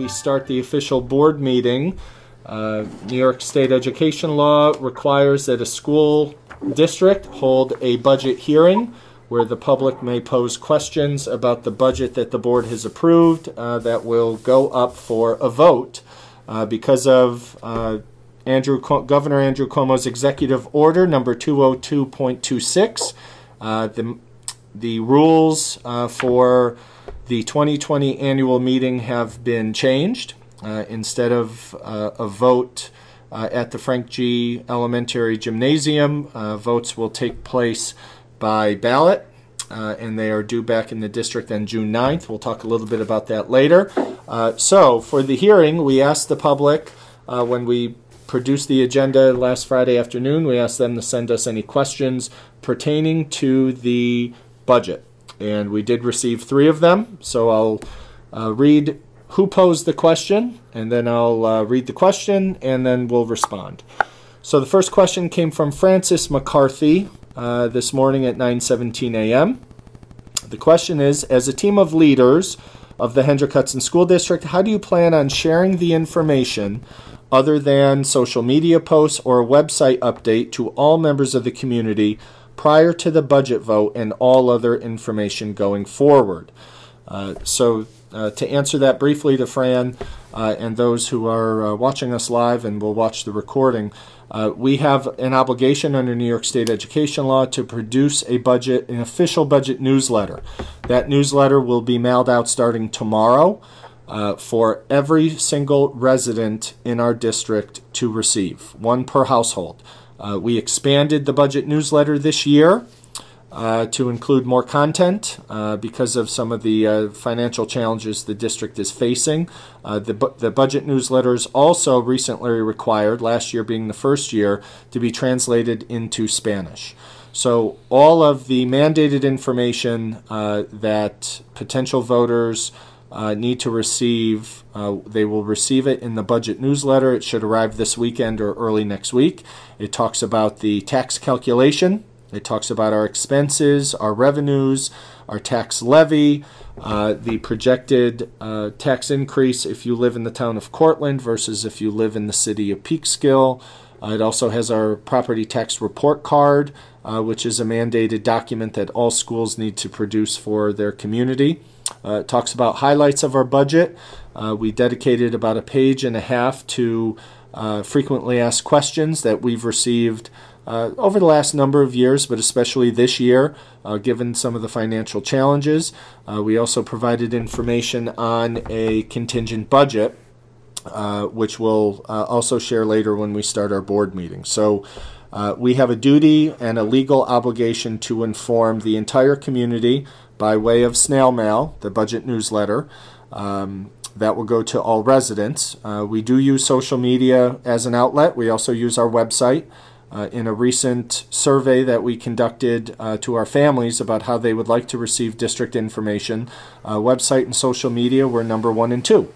we start the official board meeting. New York State education law requires that a school district hold a budget hearing where the public may pose questions about the budget that the board has approved that will go up for a vote. Because of Governor Andrew Cuomo's executive order number 202.26, the rules for the 2020 annual meeting have been changed. Instead of a vote at the Frank G. Elementary Gymnasium, votes will take place by ballot, and they are due back in the district on June 9th. We'll talk a little bit about that later. So for the hearing, we asked the public, when we produced the agenda last Friday afternoon, we asked them to send us any questions pertaining to the budget. And we did receive 3 of them, so I'll read who posed the question, and then I'll read the question, and then we'll respond. So the first question came from Francis McCarthy this morning at 9:17 a.m. The question is, as a team of leaders of the Hendrick Hudson School District, how do you plan on sharing the information other than social media posts or a website update to all members of the community prior to the budget vote and all other information going forward? To answer that briefly to Fran and those who are watching us live and will watch the recording, we have an obligation under New York State education law to produce an official budget newsletter. That newsletter will be mailed out starting tomorrow for every single resident in our district to receive, 1 per household. We expanded the budget newsletter this year to include more content because of some of the financial challenges the district is facing. The budget newsletter is also recently required, last year being the first year, to be translated into Spanish. So all of the mandated information that potential voters need to receive, they will receive it in the budget newsletter. It should arrive this weekend or early next week. It talks about the tax calculation. It talks about our expenses, our revenues, our tax levy, the projected tax increase if you live in the town of Cortland versus if you live in the city of Peekskill. It also has our property tax report card, which is a mandated document that all schools need to produce for their community. It talks about highlights of our budget. We dedicated about 1.5 pages to frequently asked questions that we've received over the last number of years, but especially this year, given some of the financial challenges. We also provided information on a contingent budget, which we'll also share later when we start our board meeting. So we have a duty and a legal obligation to inform the entire community by way of snail mail, the budget newsletter. That will go to all residents. We do use social media as an outlet. We also use our website. In a recent survey that we conducted to our families about how they would like to receive district information, website and social media were number 1 and 2.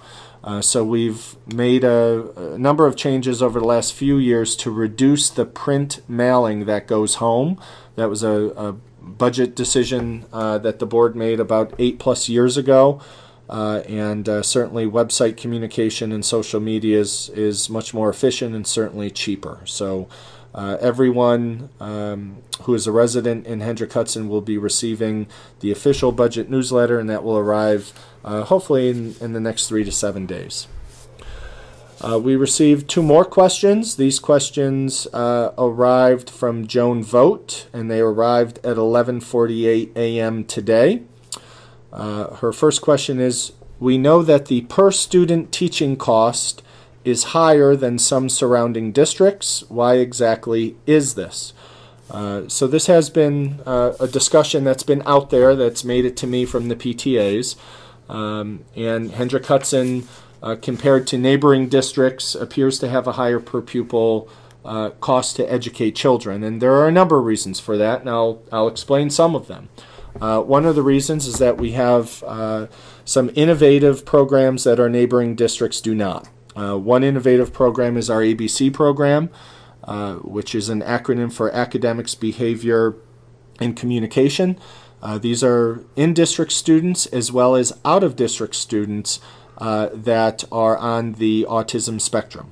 So we've made a number of changes over the last few years to reduce the print mailing that goes home. That was a budget decision that the board made about 8+ years ago. And certainly website communication and social media is much more efficient and certainly cheaper. So everyone who is a resident in Hendrick Hudson will be receiving the official budget newsletter, and that will arrive hopefully in the next 3 to 7 days. We received 2 more questions. These questions arrived from Joan Vogt, and they arrived at 11:48 a.m. today. Her first question is, we know that the per student teaching cost is higher than some surrounding districts. Why exactly is this? So this has been a discussion that's been out there that's made it to me from the PTAs. And Hendrick Hudson, compared to neighboring districts, appears to have a higher per pupil cost to educate children. And there are a number of reasons for that, and I'll explain some of them. One of the reasons is that we have some innovative programs that our neighboring districts do not. One innovative program is our ABC program, which is an acronym for Academics, Behavior, and Communication. These are in-district students as well as out-of-district students that are on the autism spectrum.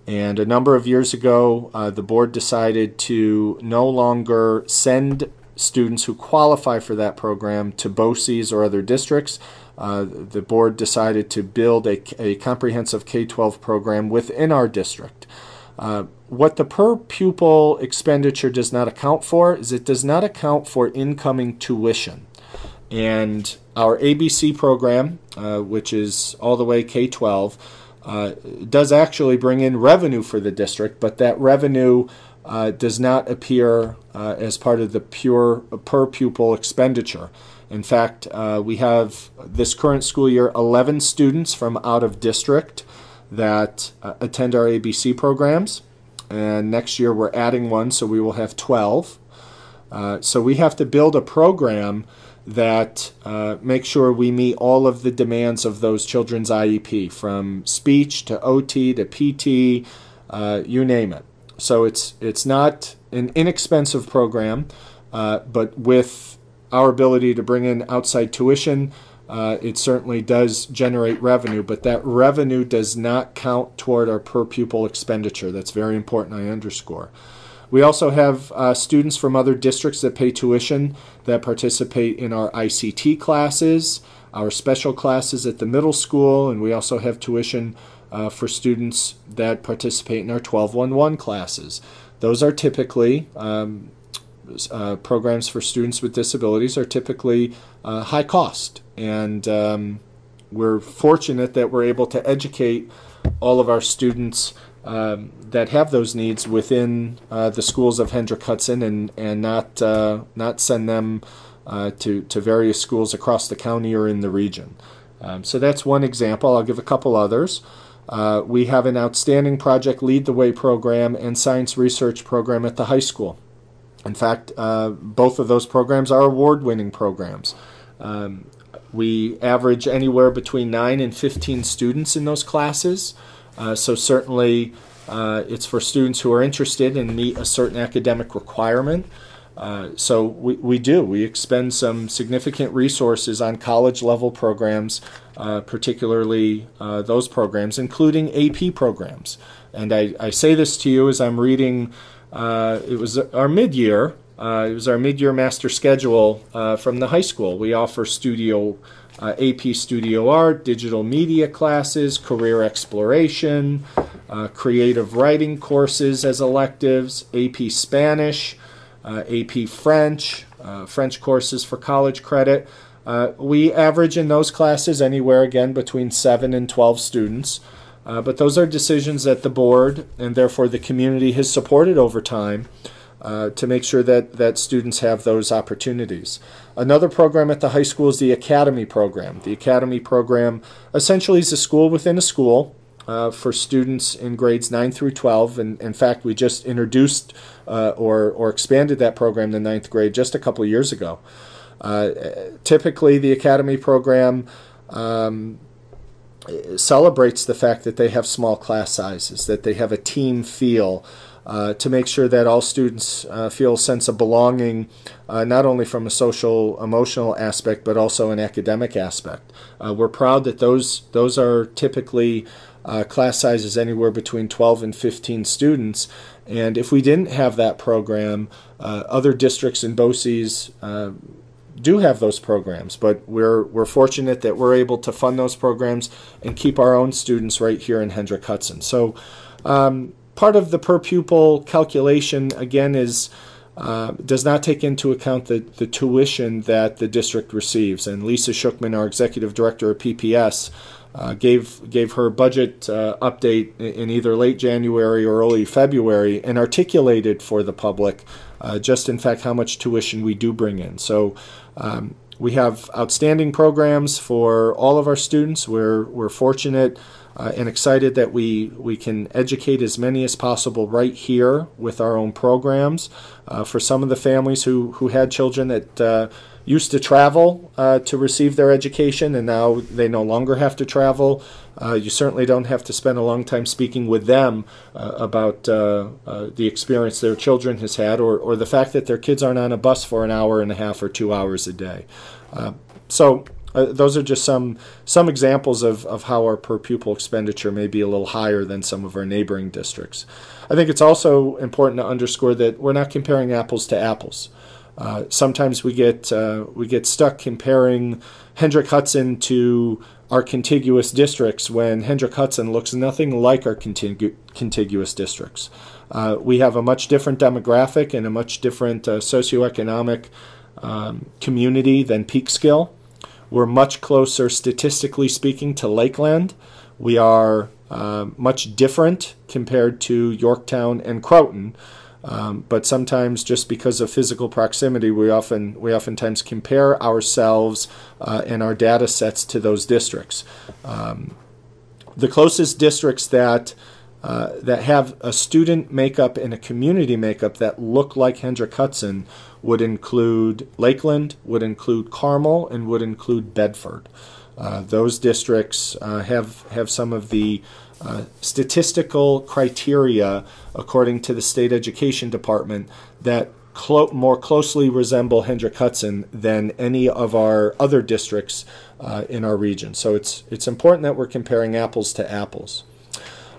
And a number of years ago, the board decided to no longer send students who qualify for that program to BOCES or other districts. The board decided to build a comprehensive K-12 program within our district. What the per pupil expenditure does not account for is it does not account for incoming tuition. And our ABC program, which is all the way K-12, does actually bring in revenue for the district, but that revenue does not appear as part of the pure per pupil expenditure. In fact, we have this current school year 11 students from out of district that attend our ABC programs, and next year we're adding one, so we will have 12. So we have to build a program that makes sure we meet all of the demands of those children's IEP, from speech to OT to PT, you name it. So it's not an inexpensive program, but with our ability to bring in outside tuition, it certainly does generate revenue, but that revenue does not count toward our per pupil expenditure. That's very important, I underscore. We also have students from other districts that pay tuition that participate in our ICT classes, our special classes at the middle school, and we also have tuition for students that participate in our 1211 classes. Those are typically, programs for students with disabilities are typically high cost, and we're fortunate that we're able to educate all of our students that have those needs within the schools of Hendrick Hudson, and not send them to various schools across the county or in the region. So that's one example. I'll give a couple others. We have an outstanding Project Lead the Way program and science research program at the high school. In fact, both of those programs are award-winning programs. We average anywhere between 9 and 15 students in those classes. So certainly it's for students who are interested and meet a certain academic requirement. So we expend some significant resources on college-level programs, particularly those programs, including AP programs. And I say this to you as I'm reading, it was our mid-year master schedule from the high school. We offer AP Studio Art, digital media classes, career exploration, creative writing courses as electives, AP Spanish, AP French, French courses for college credit. We average in those classes anywhere, again, between 7 and 12 students. But those are decisions that the board and therefore the community has supported over time to make sure that students have those opportunities. Another program at the high school is the Academy program. The Academy program essentially is a school within a school for students in grades 9 through 12. And in fact, we just introduced or expanded that program to 9th grade just a couple of years ago. Typically, the Academy program celebrates the fact that they have small class sizes, that they have a team feel, to make sure that all students feel a sense of belonging, not only from a social, emotional aspect, but also an academic aspect. We're proud that those are typically class sizes anywhere between 12 and 15 students. And if we didn't have that program, other districts in BOCES do have those programs, but we're fortunate that we're able to fund those programs and keep our own students right here in Hendrick Hudson. So part of the per pupil calculation, again, is does not take into account the tuition that the district receives. And Lisa Shookman, our executive director of PPS, gave her budget update in either late January or early February and articulated for the public just in fact how much tuition we do bring in. So we have outstanding programs for all of our students. We're fortunate and excited that we can educate as many as possible right here with our own programs. For some of the families who had children that used to travel to receive their education, and now they no longer have to travel, you certainly don't have to spend a long time speaking with them about the experience their children has had, or the fact that their kids aren't on a bus for an hour and a half or 2 hours a day. So Those are just some examples of how our per pupil expenditure may be a little higher than some of our neighboring districts. I think it's also important to underscore that we're not comparing apples to apples. Sometimes we get stuck comparing Hendrick Hudson to our contiguous districts when Hendrick Hudson looks nothing like our contiguous districts. We have a much different demographic and a much different socioeconomic community than Peekskill. We're much closer, statistically speaking, to Lakeland. We are much different compared to Yorktown and Croton. But sometimes, just because of physical proximity, we oftentimes compare ourselves and our data sets to those districts. The closest districts that have a student makeup and a community makeup that look like Hendrick Hudson would include Lakeland, would include Carmel, and would include Bedford. Those districts have some of the statistical criteria, according to the State Education Department, that more closely resemble Hendrick Hudson than any of our other districts in our region. So it's important that we're comparing apples to apples.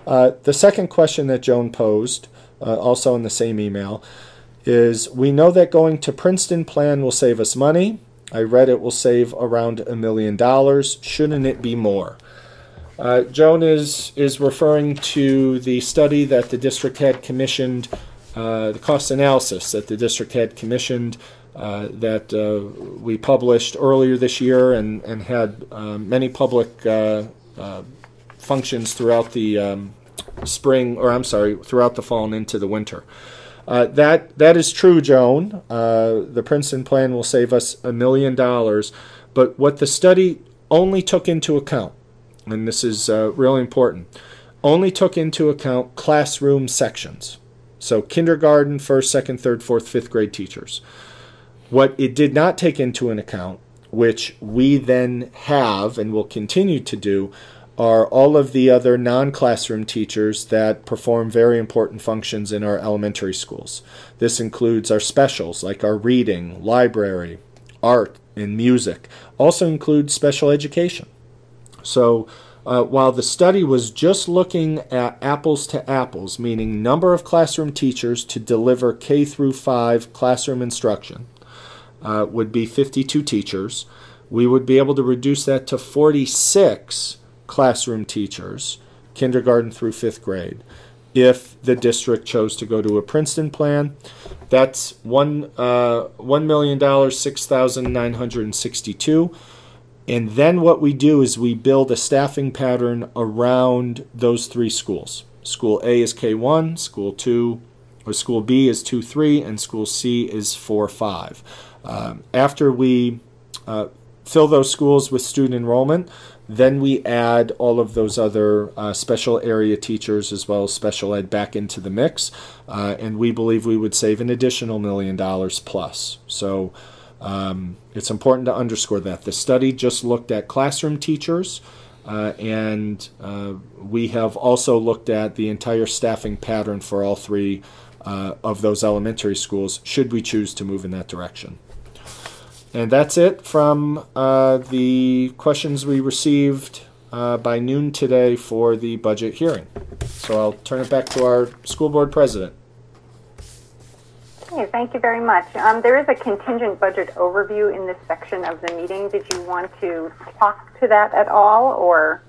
The second question that Joan posed, also in the same email, is we know that going to Princeton plan will save us money. I read it will save around $1 million. Shouldn't it be more? Joan is referring to the study that the district had commissioned, the cost analysis that the district had commissioned that we published earlier this year and had many public functions throughout the throughout the fall and into the winter. That is true, Joan. The Princeton plan will save us $1 million, but what the study only took into account, and this is really important, only took into account classroom sections. So kindergarten, first, second, third, fourth, fifth grade teachers. What it did not take into an account, which we then have and will continue to do, are all of the other non-classroom teachers that perform very important functions in our elementary schools. This includes our specials, like our reading, library, art, and music. Also includes special education. So while the study was just looking at apples to apples, meaning number of classroom teachers to deliver K through 5 classroom instruction, would be 52 teachers, we would be able to reduce that to 46 classroom teachers, kindergarten through 5th grade, if the district chose to go to a Princeton plan. That's $1,006,962. And then what we do is we build a staffing pattern around those three schools. School A is K1, School B is 2-3, and School C is 4-5. After we fill those schools with student enrollment, then we add all of those other special area teachers as well as special ed back into the mix, and we believe we would save an additional $1 million plus. So it's important to underscore that. The study just looked at classroom teachers, and we have also looked at the entire staffing pattern for all three of those elementary schools, should we choose to move in that direction. And that's it from the questions we received by noon today for the budget hearing. So I'll turn it back to our school board president. Okay, thank you very much. There is a contingent budget overview in this section of the meeting. Did you want to talk to that at all, or?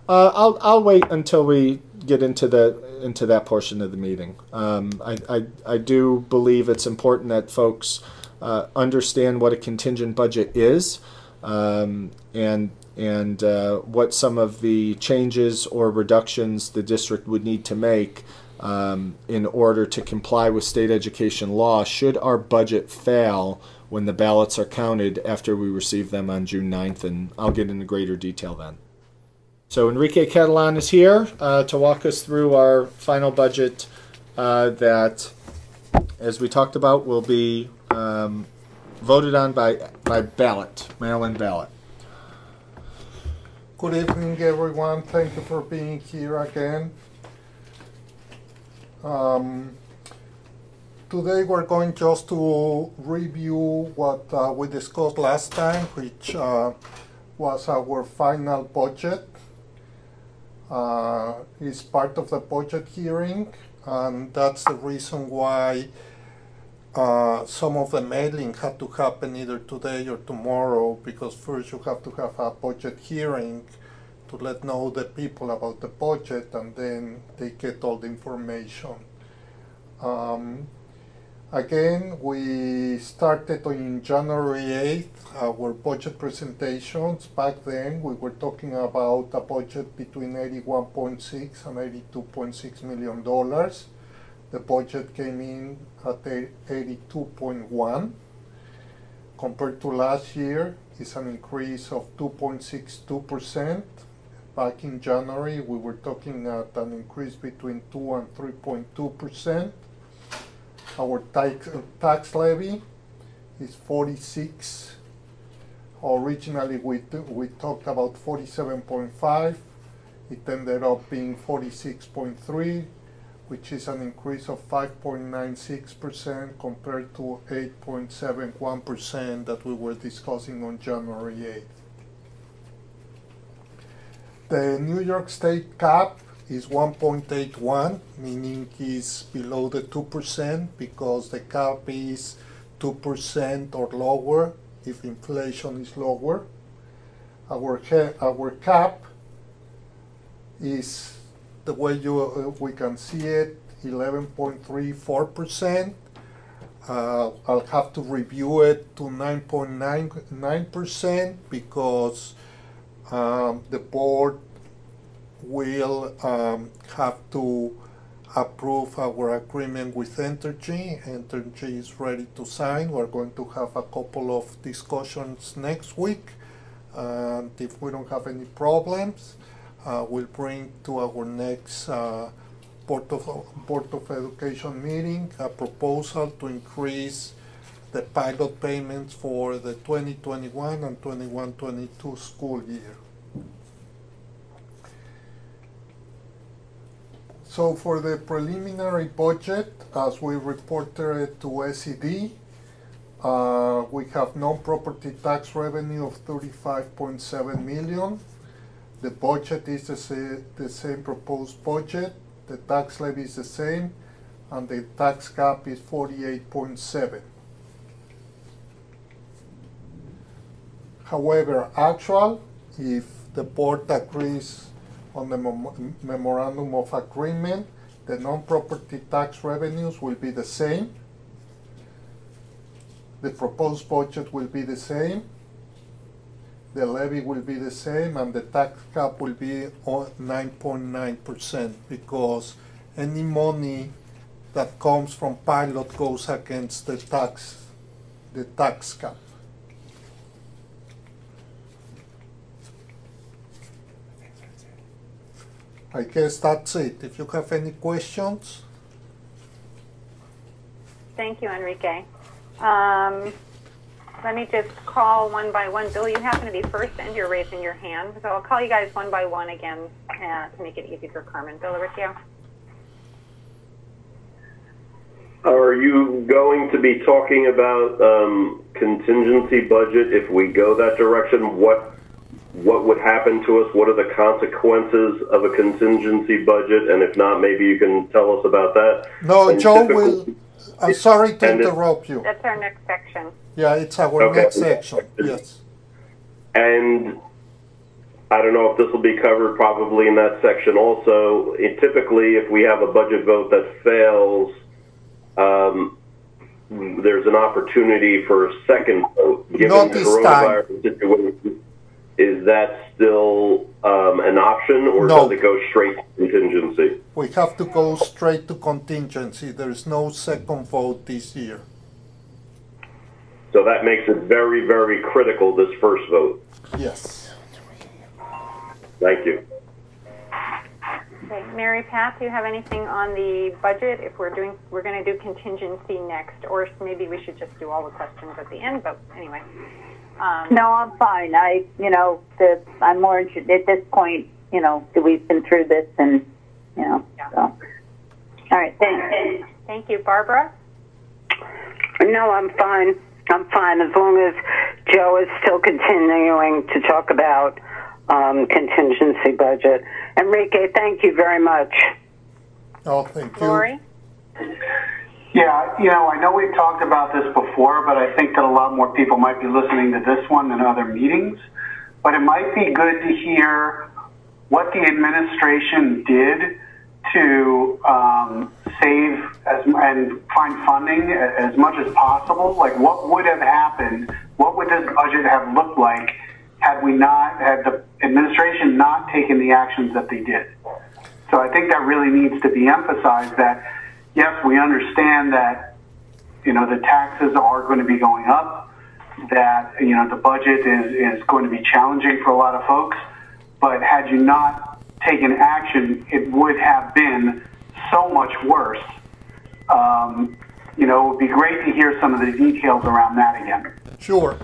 I'll wait until we get into that portion of the meeting. I do believe it's important that folks understand what a contingent budget is, and what some of the changes or reductions the district would need to make in order to comply with state education law should our budget fail when the ballots are counted after we receive them on June 9th, and I'll get into greater detail then. So Enrique Catalan is here to walk us through our final budget that, as we talked about, will be voted on by ballot, mail-in ballot. Good evening, everyone. Thank you for being here again. Today we're going just to review what we discussed last time, which was our final budget. It's part of the budget hearing, and that's the reason why some of the mailing had to happen either today or tomorrow, because first you have to have a budget hearing to let know the people about the budget, and then they get all the information. Again, we started on January 8th our budget presentations. Back then, we were talking about a budget between $81.6 and $82.6 million. The budget came in at 82.1. Compared to last year, it's an increase of 2.62%. Back in January, we were talking at an increase between 2 and 3.2%. Our tax levy is 46. Originally, we talked about 47.5. It ended up being 46.3, which is an increase of 5.96% compared to 8.71% that we were discussing on January 8th. The New York State cap is 1.81, meaning it's below the 2%, because the cap is 2% or lower if inflation is lower. Our cap is, the way we can see it, 11.34%. I'll have to review it to 9.99% because the board will have to approve our agreement with Entergy. Entergy is ready to sign. We're going to have a couple of discussions next week, and if we don't have any problems, we'll bring to our next Board of Education meeting a proposal to increase the pilot payments for the 2021 and 21-22 school year. So for the preliminary budget, as we reported to SED, we have non-property tax revenue of $35.7 million. The budget is the same proposed budget. The tax levy is the same, and the tax cap is 48.7. However, actual, if the board agrees on the memorandum of agreement, the non-property tax revenues will be the same. The proposed budget will be the same. The levy will be the same, and the tax cap will be 9.9%, because any money that comes from pilot goes against the tax cap. I guess that's it. If you have any questions. Thank you, Enrique. Let me just call one by one. Bill, you happen to be first, and you're raising your hand. So I'll call you guys one by one again to make it easy for Carmen. Bill Riccio. Are you going to be talking about contingency budget if we go that direction? What would happen to us? What are the consequences of a contingency budget? And if not, maybe you can tell us about that. No, and Joe will. I'm sorry to interrupt you. That's our next section. Yeah, it's our next section. Yes. And I don't know if this will be covered probably in that section also. Typically, if we have a budget vote that fails, there's an opportunity for a second vote. Given the coronavirus situation, is that still an option, or does it go straight to contingency? We have to go straight to contingency. There's no second vote this year. So that makes it very, very critical, this first vote. Yes. Thank you. Okay, Mary Pat, do you have anything on the budget? If we're going to do contingency next, or maybe we should just do all the questions at the end. But anyway. No, I'm fine. I'm more interested at this point. We've been through this, and Yeah. so. All right, thanks. Thank you, Barbara. No, I'm fine. I'm fine as long as Joe is still continuing to talk about contingency budget. Enrique, thank you very much. Oh, thank you. Lori? Yeah, I know we've talked about this before, but I think that a lot more people might be listening to this one than other meetings. But it might be good to hear what the administration did to save and find funding as much as possible. Like, what would have happened? What would this budget have looked like had the administration not taken the actions that they did? So I think that really needs to be emphasized that, yes, we understand that, the taxes are going to be going up, that, the budget is going to be challenging for a lot of folks, but had you not taken action, it would have been so much worse. It would be great to hear some of the details around that again. Sure.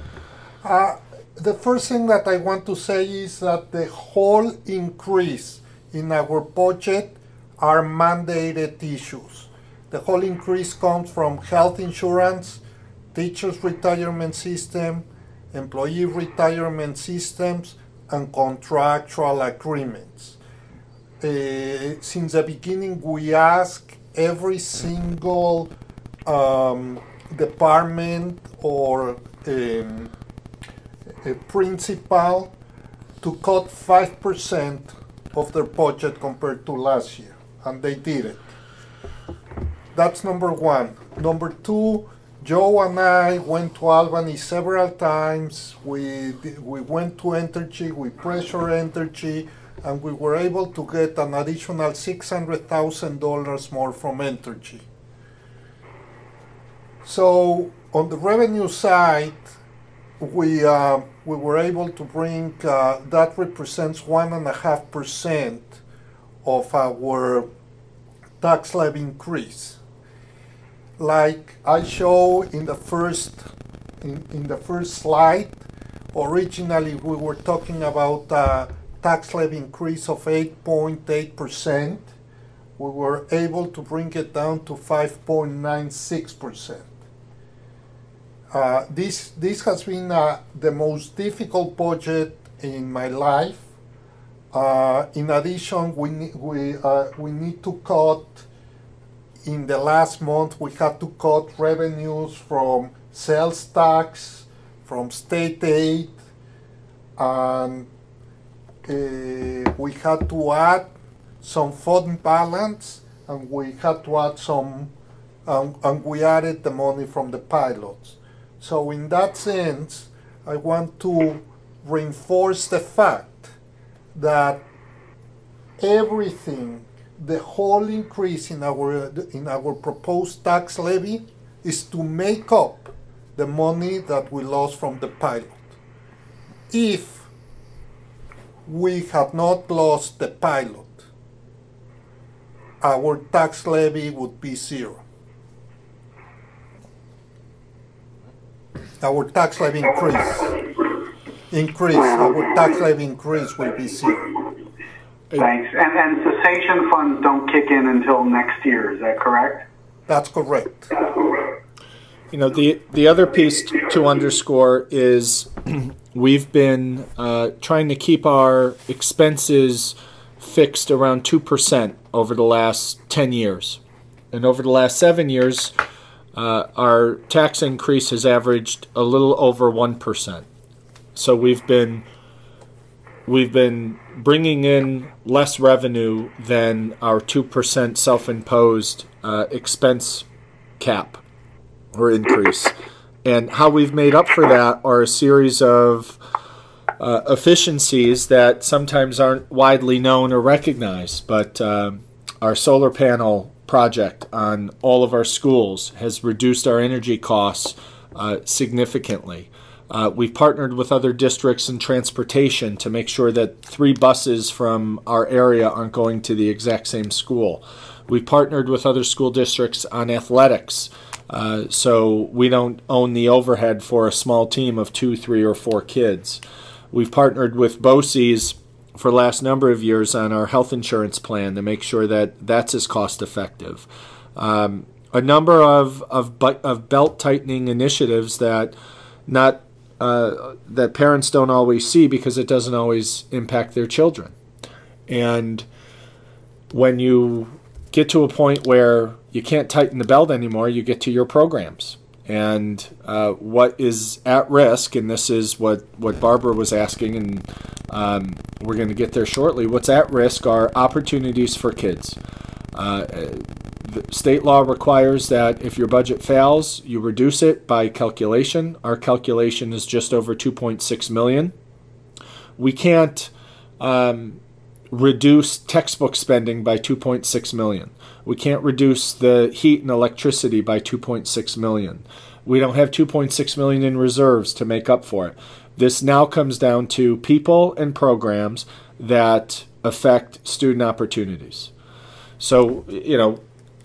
The first thing that I want to say is that the whole increase in our budget are mandated issues. The whole increase comes from health insurance, teachers' retirement system, employee retirement systems, and contractual agreements. Since the beginning, we ask every single department or a principal to cut 5% of their budget compared to last year, and they did it. That's number one. Number two, Joe and I went to Albany several times. We went to Entergy, we pressured Entergy, and we were able to get an additional $600,000 more from Entergy. So on the revenue side, we were able to bring, that represents 1.5% of our tax levy increase. Like I show in the first slide, originally we were talking about a tax levy increase of 8.8%. We were able to bring it down to 5.96%. This has been the most difficult budget in my life. In addition, we need to cut. In the last month, we had to cut revenues from sales tax, from state aid, and we had to add some fund balance, and we had to add some, and we added the money from the pilots. So in that sense, I want to reinforce the fact that everything, the whole increase in our proposed tax levy is to make up the money that we lost from the pilot. If we had not lost the pilot, our tax levy would be zero. Our tax levy our tax levy increase will be zero. Thanks. And cessation funds don't kick in until next year, is that correct? That's correct. The other piece to underscore is we've been trying to keep our expenses fixed around 2% over the last 10 years. And over the last 7 years, our tax increase has averaged a little over 1%. So we've been bringing in less revenue than our 2% self-imposed expense cap or increase. And how we've made up for that are a series of efficiencies that sometimes aren't widely known or recognized. But our solar panel project on all of our schools has reduced our energy costs significantly. We've partnered with other districts in transportation to make sure that 3 buses from our area aren't going to the exact same school. We've partnered with other school districts on athletics, so we don't own the overhead for a small team of 2, 3, or 4 kids. We've partnered with BOCES for the last number of years on our health insurance plan to make sure that that's as cost effective. a number of belt tightening initiatives that that parents don't always see because it doesn't always impact their children. And when you get to a point where you can't tighten the belt anymore, you get to your programs. And what is at risk, and this is what Barbara was asking, and we're going to get there shortly, what's at risk are opportunities for kids. The state law requires that if your budget fails, you reduce it by calculation. Our calculation is just over $2.6 million. We can't reduce textbook spending by $2.6 million. We can't reduce the heat and electricity by $2.6 million. We don't have $2.6 million in reserves to make up for it. This now comes down to people and programs that affect student opportunities. So,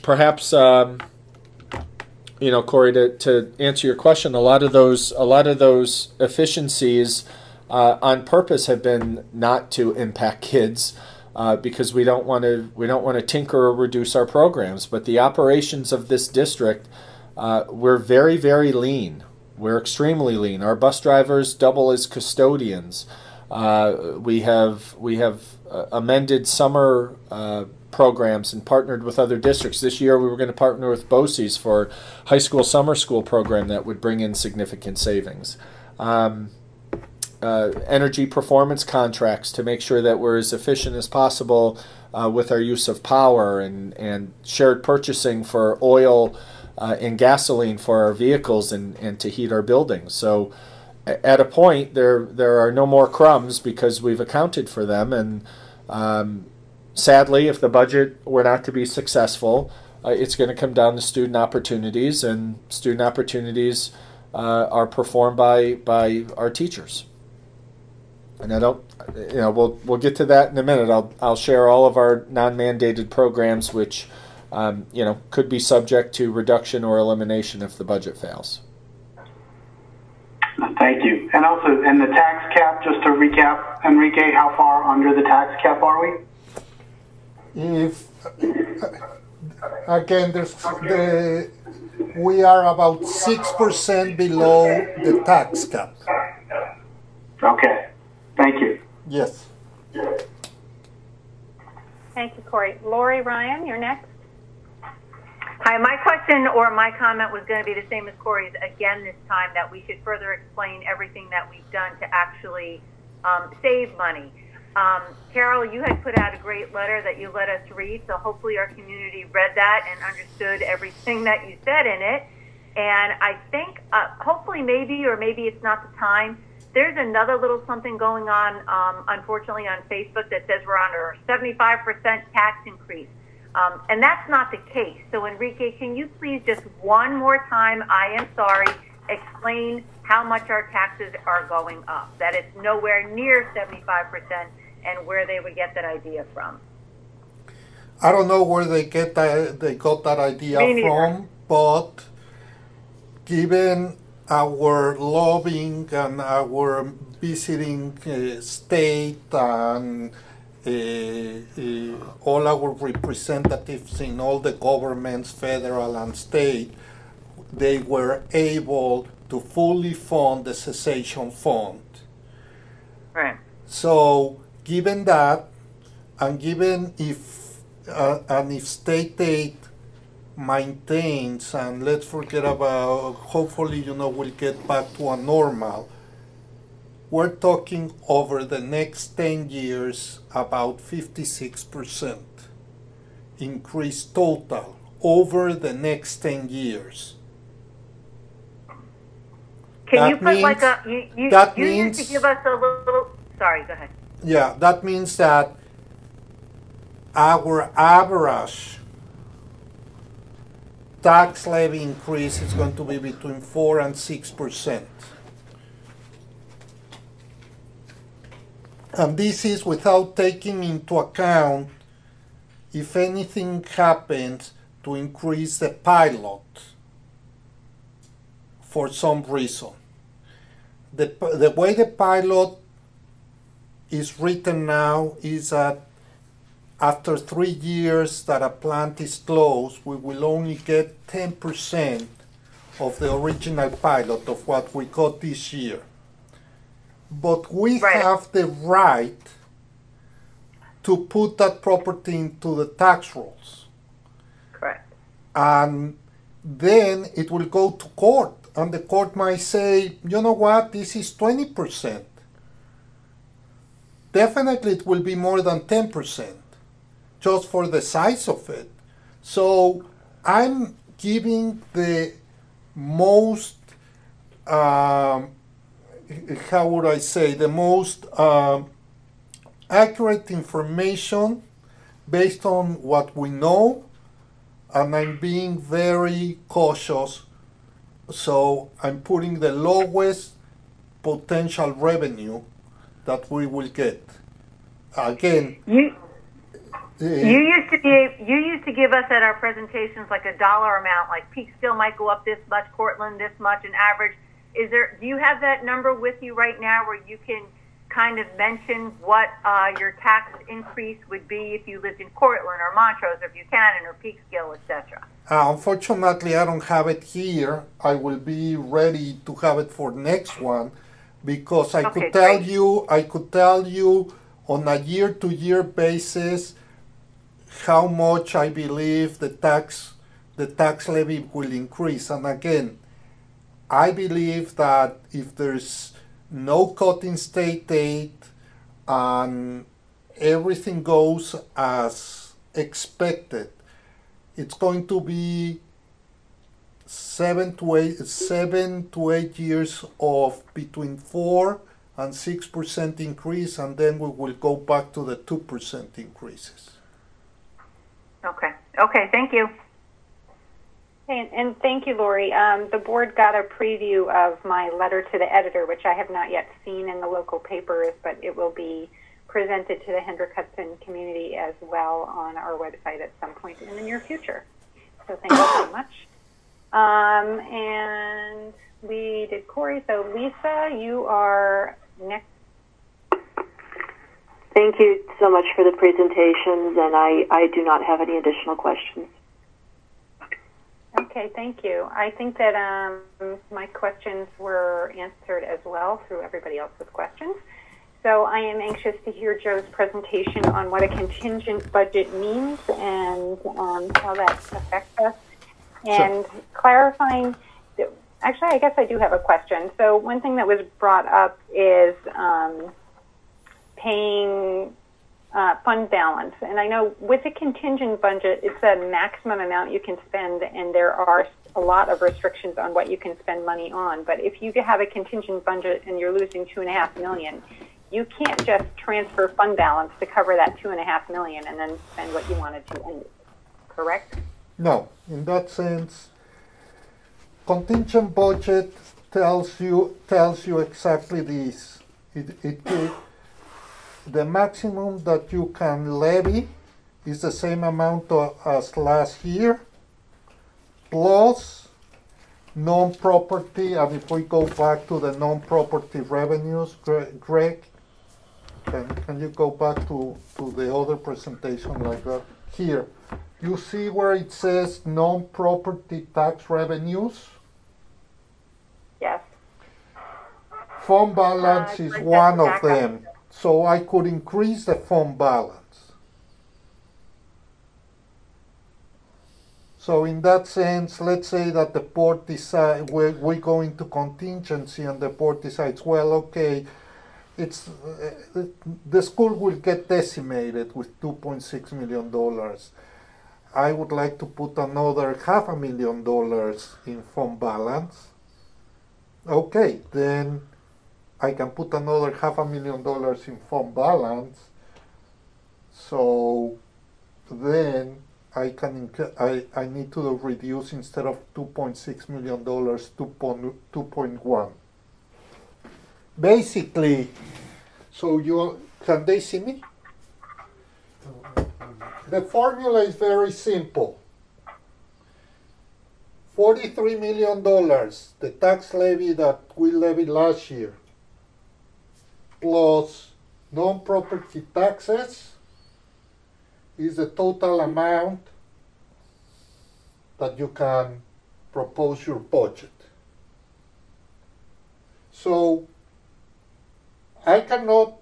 perhaps, Corey, to answer your question, a lot of those efficiencies on purpose have been not to impact kids because we don't want to tinker or reduce our programs. But the operations of this district, we're very, very lean. We're extremely lean. Our bus drivers double as custodians. We have amended summer programs and partnered with other districts. This year we were going to partner with BOCES for high school summer school program that would bring in significant savings. Energy performance contracts to make sure that we're as efficient as possible with our use of power, and shared purchasing for oil and gasoline for our vehicles and to heat our buildings. So at a point there are no more crumbs because we've accounted for them, and sadly, if the budget were not to be successful, it's going to come down to student opportunities, and student opportunities are performed by our teachers. And I don't, we'll get to that in a minute. I'll share all of our non-mandated programs, which could be subject to reduction or elimination if the budget fails. Thank you. And also, and the tax cap, just to recap, Enrique, how far under the tax cap are we? If again, we are about 6% below the tax cap. Okay, thank you. Yes. Thank you, Corey. Lori Ryan, you're next. Hi, my question or my comment was going to be the same as Corey's again this time, that we should further explain everything that we've done to actually save money. Carol, you had put out a great letter that you let us read, so hopefully our community read that and understood everything that you said in it. And I think hopefully maybe it's not the time. There's another little something going on, unfortunately, on Facebook that says we're under a 75% tax increase. And that's not the case. So, Enrique, can you please just one more time, I am sorry, explain how much our taxes are going up, that it's nowhere near 75%, and where they would get that idea from? I don't know where they got that idea from, but given our lobbying and our visiting state and all our representatives in all the governments, federal and state, they were able to fully fund the cessation fund. Right. So, given that, and given if state aid maintains, and let's forget about, hopefully, we'll get back to a normal, we're talking over the next 10 years about 56% increase total over the next 10 years. Can you put like a, you need to give us a little, sorry, go ahead. Yeah, that means that our average tax levy increase is going to be between 4 and 6%. And this is without taking into account if anything happens to increase the pilot for some reason. The way the pilot is written now is that after 3 years that a plant is closed, we will only get 10% of the original pilot of what we got this year. But we have the right to put that property into the tax rolls. Correct. And then it will go to court, and the court might say, you know what, this is 20%. Definitely it will be more than 10%, just for the size of it. So I'm giving the most, how would I say, the most accurate information based on what we know, and I'm being very cautious. So I'm putting the lowest potential revenue that we will get. Again, you used to give us at our presentations like a dollar amount, like Peekskill might go up this much, Cortland this much, an average. Do you have that number with you right now where you can kind of mention what your tax increase would be if you lived in Cortland or Montrose or Buchanan or Peekskill, etc.? Unfortunately, I don't have it here. I will be ready to have it for next one, because I could tell you on a year-to-year basis how much I believe the tax levy will increase. And again, I believe that if there's no cut in state aid and everything goes as expected, it's going to be 7 to 8 years of between 4 and 6% increase, and then we will go back to the 2% increases. Okay, thank you. And thank you, Lori. The board got a preview of my letter to the editor, which I have not yet seen in the local papers, but it will be presented to the Hendrick Hudson community as well on our website at some point in the near future. So thank you very much. And we did Corey. So Lisa, you are next. Thank you so much for the presentations, and I do not have any additional questions. Okay, thank you. I think that my questions were answered as well through everybody else's questions. So I am anxious to hear Joe's presentation on what a contingent budget means and how that affects us. And clarifying, actually, I guess I do have a question. So one thing that was brought up is paying fund balance. And I know with a contingent budget, it's a maximum amount you can spend, and there are a lot of restrictions on what you can spend money on. But if you have a contingent budget and you're losing $2.5 million, you can't just transfer fund balance to cover that $2.5 million and then spend what you wanted to end it. Correct? No, in that sense, contingent budget tells you exactly this. The maximum that you can levy is the same amount as last year, plus non-property. And if we go back to the non-property revenues, Greg, can you go back to the other presentation like that? Here, you see where it says non-property tax revenues? Yes. Fund balance is one of them. So I could increase the fund balance. So in that sense, let's say that the board decides we go into contingency, and the board decides, well, okay, it's the school will get decimated with $2.6 million. I would like to put another $500,000 in fund balance. Okay, then I can put another $500,000 in fund balance. So then I need to reduce, instead of $2.6 million, 2.1. Basically, so can they see me? The formula is very simple. $43 million, the tax levy that we levied last year, plus non-property taxes, is the total amount that you can propose your budget. So I cannot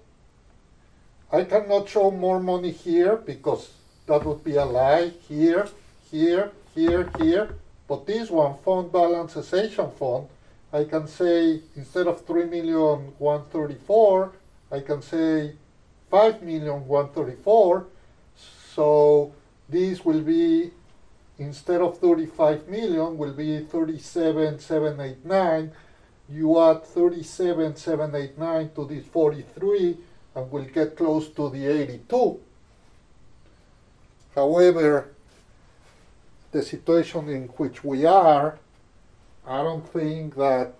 show more money here because that would be a lie. Here, here, here, here. But this one, fund balance cessation fund, I can say instead of 3,134,000, I can say 5,134,000. So this will be, instead of 35 million, will be 37,789. You add 37,789 to this 43, and we'll get close to the 82. However, the situation in which we are, I don't think that,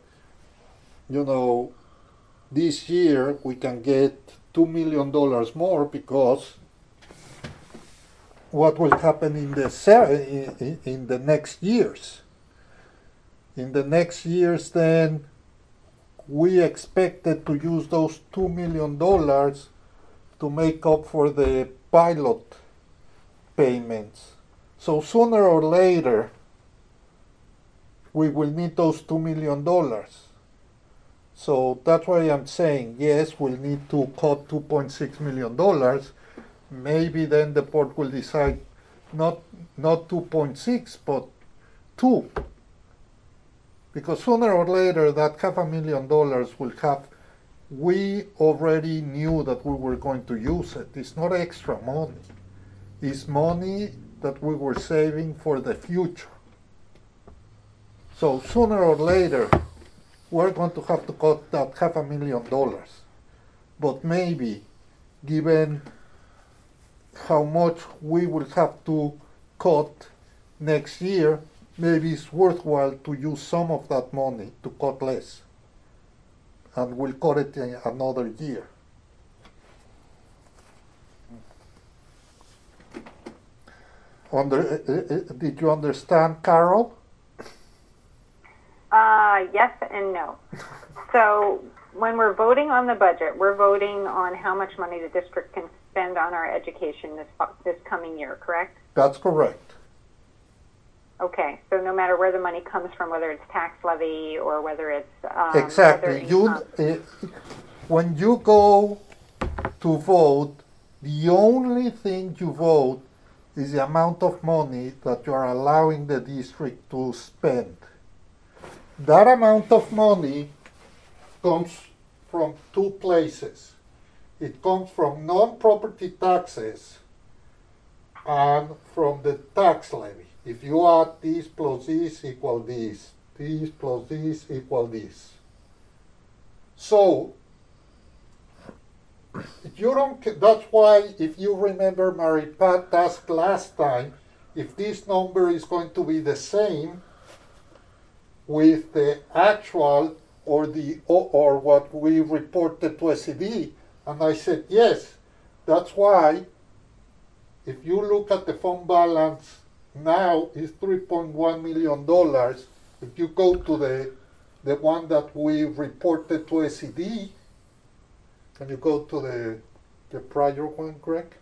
this year we can get $2 million more, because what will happen in the next years? In the next years, then, we expected to use those $2 million to make up for the pilot payments. So sooner or later, we will need those $2 million. So that's why I'm saying, yes, we'll need to cut $2.6 million. Maybe then the board will decide not 2.6, but 2. Because sooner or later, that $500,000 will have, we already knew that we were going to use it. It's not extra money. It's money that we were saving for the future. So sooner or later, we're going to have to cut that $500,000. But maybe, given how much we will have to cut next year, maybe it's worthwhile to use some of that money to cut less. And we'll cut it in another year. Did you understand, Carol? Yes and no. So when we're voting on the budget, we're voting on how much money the district can spend on our education this coming year, correct? That's correct. Okay, so no matter where the money comes from, whether it's tax levy or whether it's exactly. When you go to vote, the only thing you vote is the amount of money that you are allowing the district to spend. That amount of money comes from two places. It comes from non-property taxes and from the tax levy. If you add this plus this equal this, this plus this equal this. So, you don't. That's why, if you remember, Mary Pat asked last time if this number is going to be the same with the actual or what we reported to SED, and I said yes. That's why, if you look at the fund balance now, is $3.1 million. If you go to the one that we reported to SED, can you go to the prior one, Greg?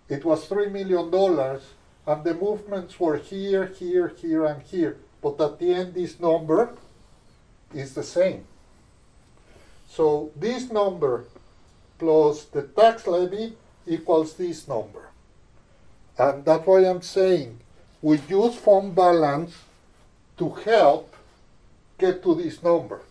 It was $3 million, and the movements were here, here, here, and here. But at the end, this number is the same. So this number plus the tax levy equals this number. And that's why I'm saying we use fund balance to help get to this number.